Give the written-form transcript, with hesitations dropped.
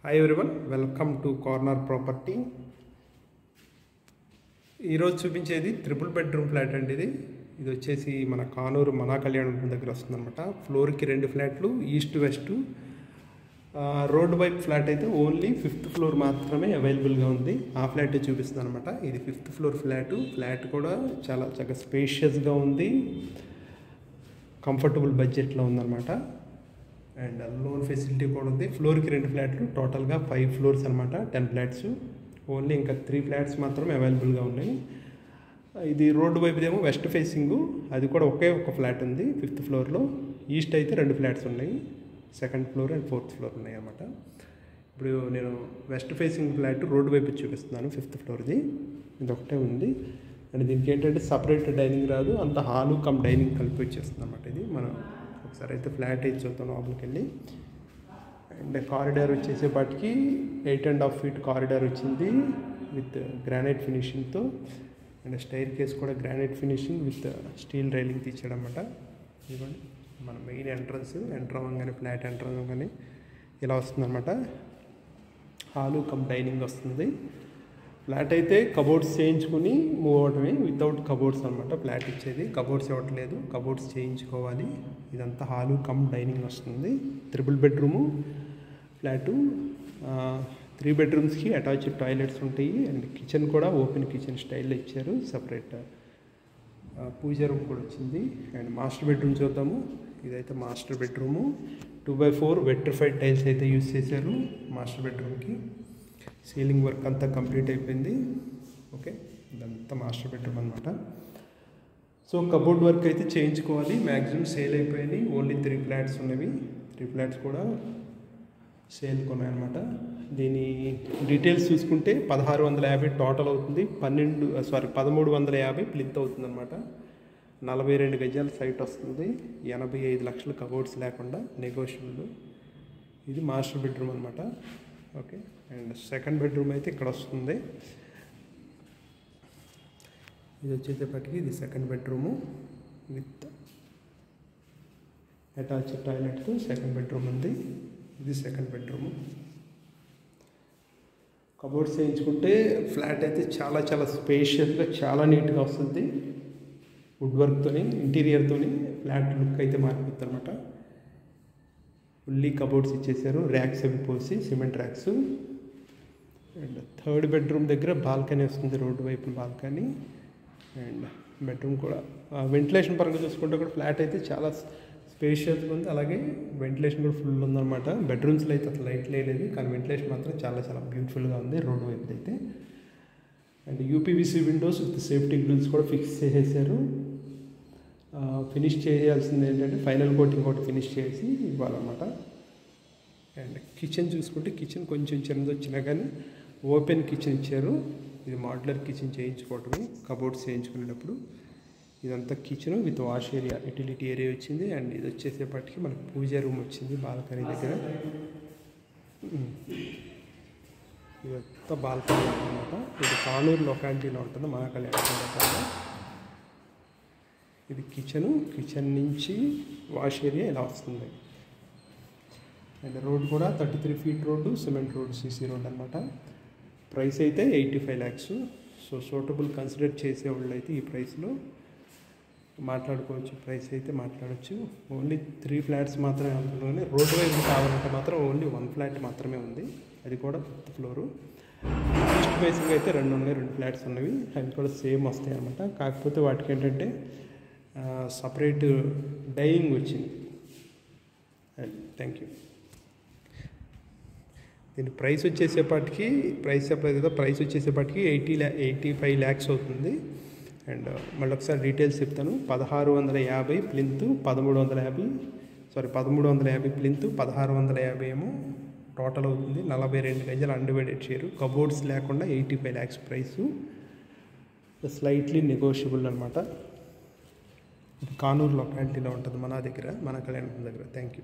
Hi everyone, welcome to corner property. ఈరోజు చూపించేది triple bedroom flat అండి. ఇది వచ్చేసి మన కానూరు మనా కళ్యాణం దగ్గర వస్తుందన్నమాట. ఫ్లోర్కి 2 ఫ్లాట్లు, ఈస్ట్ వెస్ట్. రోడ్ వైపు ఫ్లాట్ అయితే ఓన్లీ 5th ఫ్లోర్ మాత్రమే అవైలబుల్గా ఉంది. ఆ ఫ్లాట్ చూపిస్తుంది అనమాట. ఇది 5th ఫ్లోర్ ఫ్లాట్ కూడా చాలా చక్కగా స్పేషియస్గా ఉంది, కంఫర్టబుల్ బడ్జెట్లో ఉందన్నమాట. అండ్ లోన్ ఫెసిలిటీ కూడా ఉంది. ఫ్లోర్కి 2 ఫ్లాట్లు, టోటల్గా 5 ఫ్లోర్స్ అనమాట. 10 ఫ్లాట్స్. ఓన్లీ ఇంకా 3 ఫ్లాట్స్ మాత్రమే అవైలబుల్గా ఉన్నాయి. ఇది రోడ్డు వైపుదేమో వెస్ట్ ఫేసింగు, అది కూడా ఒక ఫ్లాట్ ఉంది 5th ఫ్లోర్లో. ఈస్ట్ అయితే 2 ఫ్లాట్స్ ఉన్నాయి, 2nd floor and 4th floor ఉన్నాయి అన్నమాట. ఇప్పుడు నేను వెస్ట్ ఫేసింగ్ ఫ్లాట్ రోడ్డు వైపు చూపిస్తున్నాను. 5th ఫ్లోర్ది ఇది ఒకటే ఉంది. అండ్ దీనికి ఏంటంటే సపరేట్ డైనింగ్ రాదు, అంత హాలు కమ్ డైనింగ్ కలిపి వచ్చేస్తుంది అన్నమాట. ఇది మనం ఒకసారి అయితే ఫ్లాట్ అయితే చూద్దాం లోపలికి వెళ్ళి. అండ్ కారిడార్ వచ్చేసేపాటికి 8.5 feet కారిడార్ వచ్చింది విత్ గ్రానైట్ ఫినిషింగ్తో. అండ్ స్టైర్ కేస్ కూడా granite finishing with steel railing తీసాడనమాట. ఇదిగోండి మన మెయిన్ ఎంటర్ అవ్వగానే, ఫ్లాట్ ఎంటర్ అవ్వగానే ఇలా వస్తుందన్నమాట. హాలు కమ్ డైనింగ్ వస్తుంది. ఫ్లాట్ అయితే కబోర్డ్స్ చేయించుకుని మూవ్ అవటమే, వితౌట్ కబోర్డ్స్ అనమాట ఫ్లాట్ ఇచ్చేది. కబోర్డ్స్ ఇవ్వట్లేదు, కబోర్డ్స్ చేయించుకోవాలి. ఇదంతా హాలు కమ్ డైనింగ్ వస్తుంది. 3 బెడ్రూము ఫ్లాటు. 3 బెడ్రూమ్స్కి అటాచ్డ్ టాయిలెట్స్ ఉంటాయి. అండ్ కిచెన్ కూడా ఓపెన్ కిచెన్ స్టైల్లో ఇచ్చారు. సపరేట్ పూజ రూమ్ కూడా వచ్చింది. అండ్ మాస్టర్ బెడ్రూమ్ చూద్దాము. ఇదైతే master bedroom. 2x4 vitrified tiles అయితే యూజ్ చేశారు మాస్టర్ బెడ్రూమ్కి. సీలింగ్ వర్క్ అంతా కంప్లీట్ అయిపోయింది. ఓకే, ఇదంతా మాస్టర్ బెడ్రూమ్ అనమాట. సో కబోర్డ్ వర్క్ అయితే చేయించుకోవాలి. మ్యాక్సిమం సేల్ అయిపోయినాయి. ఓన్లీ 3 ఫ్లాట్స్ ఉన్నవి. 3 ఫ్లాట్స్ కూడా సేల్ కొన్నాయన్నమాట. దీని డీటెయిల్స్ చూసుకుంటే 1650 టోటల్ అవుతుంది. 1350 ప్లింత్ అవుతుంది అనమాట. 42 గజాల సైట్ వస్తుంది. 85 లక్షల కబోర్డ్స్ లేకుండా నెగోషియబుల్. ఇది మాస్టర్ బెడ్రూమ్ అనమాట. ఓకే, అండ్ 2nd బెడ్రూమ్ అయితే ఇక్కడ వస్తుంది. ఇది వచ్చేసేపటికి ఇది 2nd బెడ్రూము విత్ అటాచ్డ్ టాయిలెట్తో 2nd బెడ్రూమ్ ఉంది. ఇది 2nd బెడ్రూము. కబోర్డ్స్ చేయించుకుంటే ఫ్లాట్ అయితే చాలా చాలా స్పేషియస్గా, చాలా నీట్గా వస్తుంది. వుడ్ వర్క్తోని, ఇంటీరియర్తోని ఫ్లాట్ లుక్ అయితే మారిపోతుంది అనమాట. ఫుల్లీ కబోర్డ్స్ ఇచ్చేసారు, ర్యాక్స్ అవి పోసి, cement racks. And 3rd bedroom దగ్గర బాల్కనీ వస్తుంది, రోడ్డు వైపు బాల్కనీ. అండ్ బెడ్రూమ్ కూడా వెంటిలేషన్ పరంగా చూసుకుంటే కూడా ఫ్లాట్ అయితే చాలా స్పేషియస్గా ఉంది. అలాగే వెంటిలేషన్ కూడా ఫుల్ ఉందన్నమాట. బెడ్రూమ్స్లో అయితే అసలు లైట్ లేదు, కానీ వెంటిలేషన్ మాత్రం చాలా చాలా బ్యూటిఫుల్గా ఉంది రోడ్డు వైపు అయితే. And UPVC windows with safety grills కూడా ఫిక్స్ చేసేసారు. ఫినిష్ చేయాల్సింది ఏంటంటే ఫైనల్ కోటింగ్ ఒకటి ఫినిష్ చేసి ఇవ్వాలన్నమాట. అండ్ కిచెన్ చూసుకుంటే కిచెన్ కొంచెం చిన్నది వచ్చినా కానీ ఓపెన్ కిచెన్ ఇచ్చారు. ఇది మోడ్యులర్ కిచెన్ చేయించుకోవటమే కబోర్డ్స్ చేయించుకునేటప్పుడు. ఇదంతా kitchen with wash area, utility area వచ్చింది. అండ్ ఇది వచ్చేసేపటికి మనకు పూజ రూమ్ వచ్చింది బాల్కనీ దగ్గర. ఇదంతా బాల్కనీ అనమాట. ఇది కానూరు లొకాలిటీలో ఉంటుంది, మనా కళ్యాణం. ఇది కిచెన్ నుంచి వాష్ ఏరియా ఇలా వస్తుంది. అండ్ రోడ్ కూడా 33 feet road, cement road, CC road అనమాట. ప్రైస్ అయితే 85 lakhs. సో సూటబుల్ కన్సిడర్ చేసేవాళ్ళు అయితే ఈ ప్రైస్లో మాట్లాడుకోవచ్చు. ప్రైస్ అయితే మాట్లాడచ్చు. ఓన్లీ 3 ఫ్లాట్స్ మాత్రమే అందులోనే. రోడ్డు వైపు కావాలంటే మాత్రం ఓన్లీ 1 ఫ్లాట్ మాత్రమే ఉంది, అది కూడా 5th ఫ్లోరు. ఈస్ట్ ఫేసింగ్ అయితే 2 ఉన్నాయి, 2 ఫ్లాట్స్ ఉన్నవి. అవి కూడా సేమ్ వస్తాయి అనమాట. కాకపోతే వాటికి ఏంటంటే సపరేట్ డైనింగ్ వచ్చింది. Thank you. దీని ప్రైస్ వచ్చేసేపటికి ప్రైస్ వచ్చేసేపటికి 85 lakhs అవుతుంది. అండ్ మళ్ళీ ఒకసారి డీటెయిల్స్ చెప్తాను. 1650 ప్లింత్, 1350 ప్లింత్, 1650 ఏమో టోటల్ అవుతుంది. 42 గజాలు అన్డివైడెడ్ షేరు, కబోర్డ్స్ లేకుండా 85 lakhs ప్రైసు. స్లైట్లీ నెగోషియబుల్ అనమాట. ఇది కానూరు లొకాలిటీలో ఉంటుంది, మనా కళ్యాణం దగ్గర. Thank you.